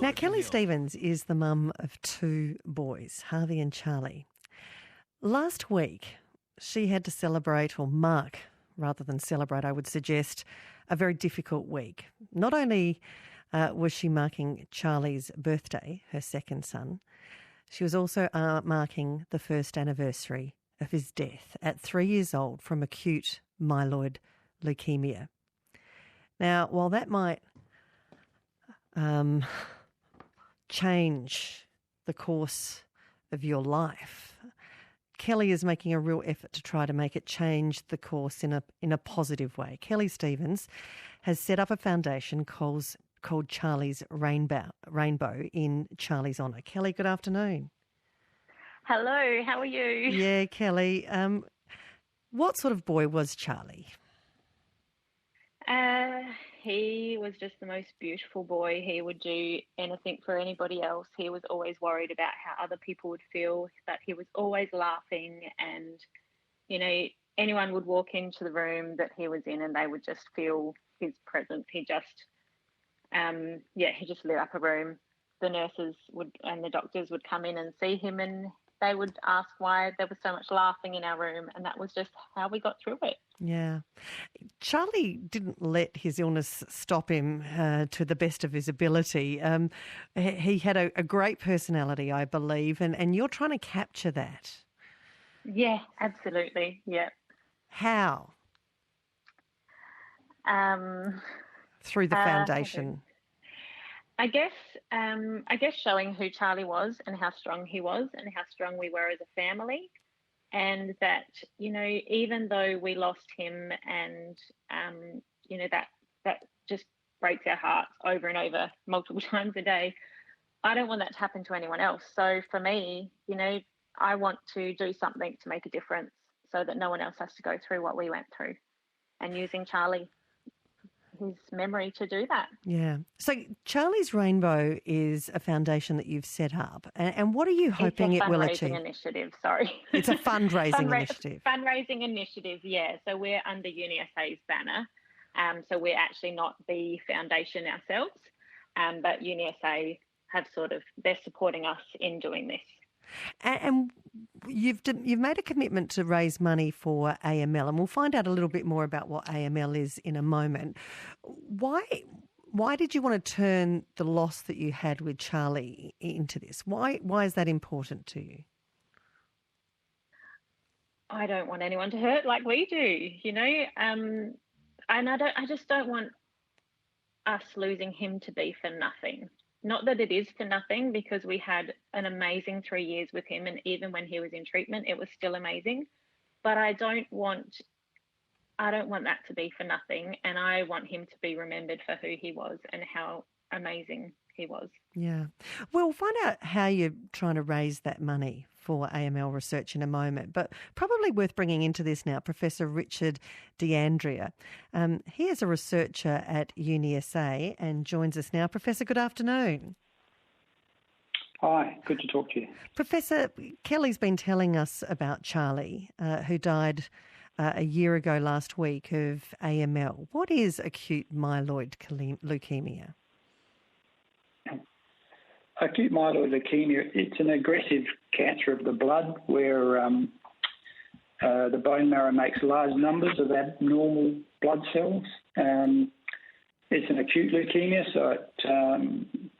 Now, Kelly Stevens is the mum of two boys, Harvey and Charlie. Last week, she had to celebrate, or mark, rather than celebrate, I would suggest, a very difficult week. Not only was she marking Charlie's birthday, her second son, she was also marking the first anniversary of his death at 3 years old from acute myeloid leukaemia. Now, while that might change the course of your life, Kelly is making a real effort to try to make it change the course in a positive way. Kelly Stevens has set up a foundation called Charlie's Rainbow in Charlie's honour. Kelly, good afternoon. Hello, how are you? Yeah, Kelly. What sort of boy was Charlie? He was just the most beautiful boy. He would do anything for anybody else. He was always worried about how other people would feel, but he was always laughing, and, you know, anyone would walk into the room that he was in and they would just feel his presence. He just lit up a room. The nurses and the doctors would come in and see him, and they would ask why there was so much laughing in our room, and that was just how we got through it. Yeah. Charlie didn't let his illness stop him to the best of his ability. He had a great personality, I believe, and you're trying to capture that. Yeah, absolutely. Yeah. How? Through the foundation. I guess showing who Charlie was and how strong he was and how strong we were as a family. And that, you know, even though we lost him and, that just breaks our hearts over and over multiple times a day, I don't want that to happen to anyone else. So for me, you know, I want to do something to make a difference so that no one else has to go through what we went through, and using Charlie, his memory, to do that. Yeah. So Charlie's Rainbow is a foundation that you've set up. And what are you hoping it will achieve? It's a fundraising initiative, sorry. It's a fundraising initiative. Fundraising initiative, yeah. So we're under UniSA's banner. So we're actually not the foundation ourselves, but UniSA have they're supporting us in doing this. And you've made a commitment to raise money for AML, and we'll find out a little bit more about what AML is in a moment. Why did you want to turn the loss that you had with Charlie into this? Why is that important to you? I don't want anyone to hurt like we do, you know, and I just don't want us losing him to be for nothing. Not that it is for nothing, because we had an amazing 3 years with him, and even when he was in treatment, it was still amazing. But I don't want that to be for nothing, and I want him to be remembered for who he was and how amazing he was. Yeah. We'll find out how you're trying to raise that money for AML research in a moment, but probably worth bringing into this now, Professor Richard D'Andrea. He is a researcher at UniSA and joins us now. Professor, good afternoon. Hi, good to talk to you. Professor, Kelly's been telling us about Charlie, who died a year ago last week of AML. What is acute myeloid leukemia? Acute myeloid leukemia, it's an aggressive cancer of the blood where the bone marrow makes large numbers of abnormal blood cells. It's an acute leukemia, so it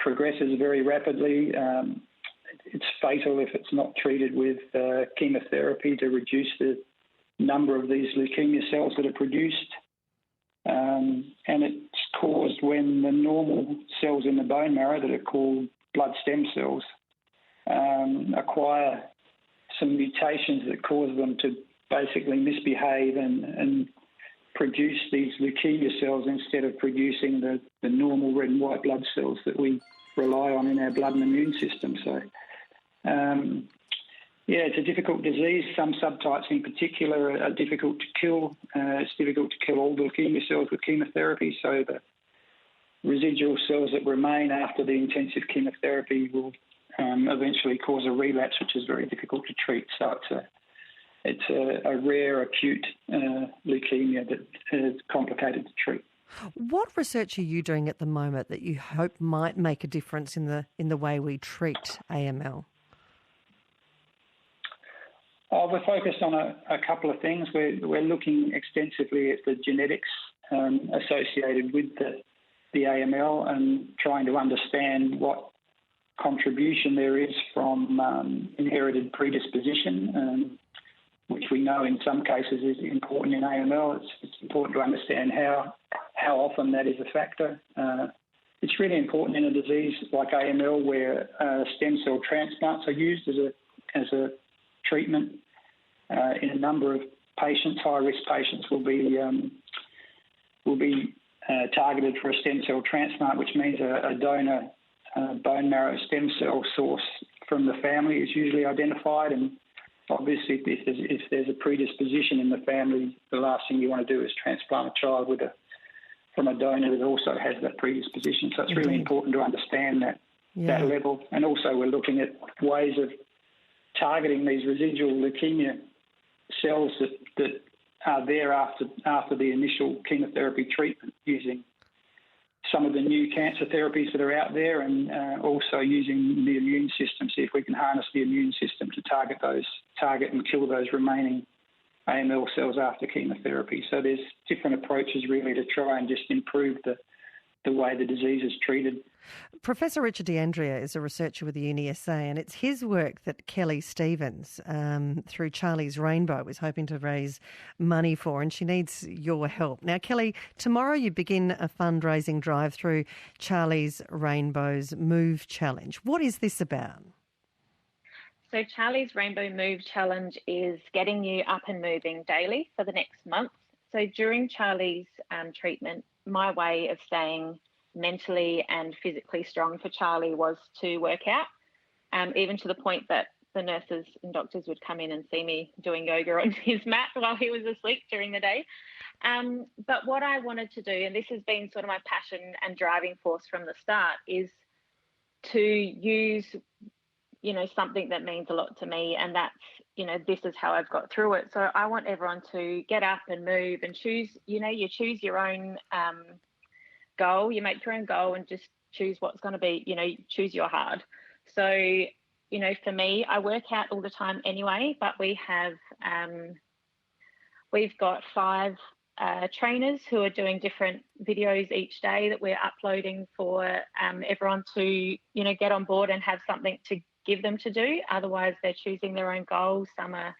progresses very rapidly. It's fatal if it's not treated with chemotherapy to reduce the number of these leukemia cells that are produced. And it's caused when the normal cells in the bone marrow that are called blood stem cells acquire some mutations that cause them to basically misbehave and produce these leukemia cells instead of producing the normal red and white blood cells that we rely on in our blood and immune system. So, it's a difficult disease. Some subtypes in particular are difficult to kill. It's difficult to kill all the leukemia cells with chemotherapy, so the residual cells that remain after the intensive chemotherapy will eventually cause a relapse, which is very difficult to treat. So it's a rare acute leukemia that is complicated to treat. What research are you doing at the moment that you hope might make a difference in the way we treat AML? We're focused on a couple of things. We're looking extensively at the genetics associated with the AML and trying to understand what contribution there is from inherited predisposition, which we know in some cases is important in AML. It's important to understand how often that is a factor. It's really important in a disease like AML where stem cell transplants are used as a treatment. In a number of patients, high-risk patients will be targeted for a stem cell transplant, which means a donor bone marrow stem cell source from the family is usually identified. And obviously, if there's a predisposition in the family, the last thing you want to do is transplant a child from a donor that also has that predisposition. So it's really important to understand that level. And also we're looking at ways of targeting these residual leukemia cells that are there after the initial chemotherapy treatment, using some of the new cancer therapies that are out there, and also using the immune system, see if we can harness the immune system to target and kill those remaining AML cells after chemotherapy. So there's different approaches really to try and just improve the way the disease is treated. Professor Richard D'Andrea is a researcher with the UniSA, and it's his work that Kelly Stevens, through Charlie's Rainbow, is hoping to raise money for, and she needs your help. Now, Kelly, tomorrow you begin a fundraising drive through Charlie's Rainbow's Move Challenge. What is this about? So Charlie's Rainbow Move Challenge is getting you up and moving daily for the next month. So during Charlie's treatment, my way of staying mentally and physically strong for Charlie was to work out, even to the point that the nurses and doctors would come in and see me doing yoga on his mat while he was asleep during the day. But what I wanted to do, and this has been sort of my passion and driving force from the start, is to use, something that means a lot to me, and that's, this is how I've got through it. So I want everyone to get up and move and choose, you choose your own goal, you make your own goal and just choose what's going to be, choose your hard. So, for me, I work out all the time anyway, but we've got 5 trainers who are doing different videos each day that we're uploading for everyone to, get on board and have something to give them to do. Otherwise, they're choosing their own goals. Some are,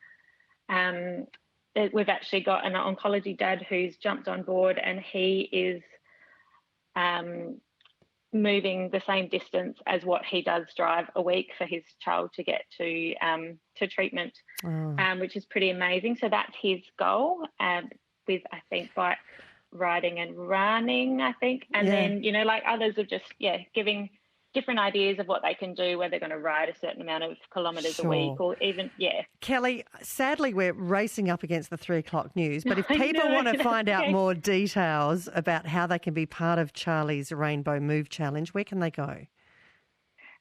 we've actually got an oncology dad who's jumped on board, and he is moving the same distance as what he does drive a week for his child to get to treatment, which is pretty amazing. So that's his goal, with, I think, bike riding and running, I think. And then, like others are just, giving different ideas of what they can do, where they're going to ride a certain amount of kilometres a week, or even, Kelly, sadly, we're racing up against the 3 o'clock news, but if people want to find out more details about how they can be part of Charlie's Rainbow Move Challenge, where can they go?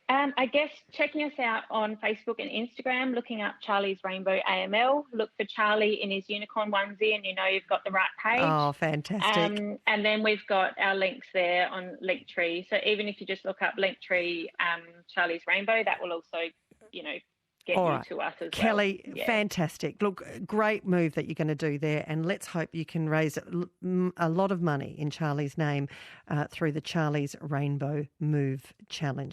I guess checking us out on Facebook and Instagram, looking up Charlie's Rainbow AML, look for Charlie in his unicorn onesie and you've got the right page. Oh, fantastic. And then we've got our links there on Linktree. So even if you just look up Linktree Charlie's Rainbow, that will also, get you to us as Kelly, well. fantastic. Look, great move that you're going to do there, and let's hope you can raise a lot of money in Charlie's name through the Charlie's Rainbow Move Challenge.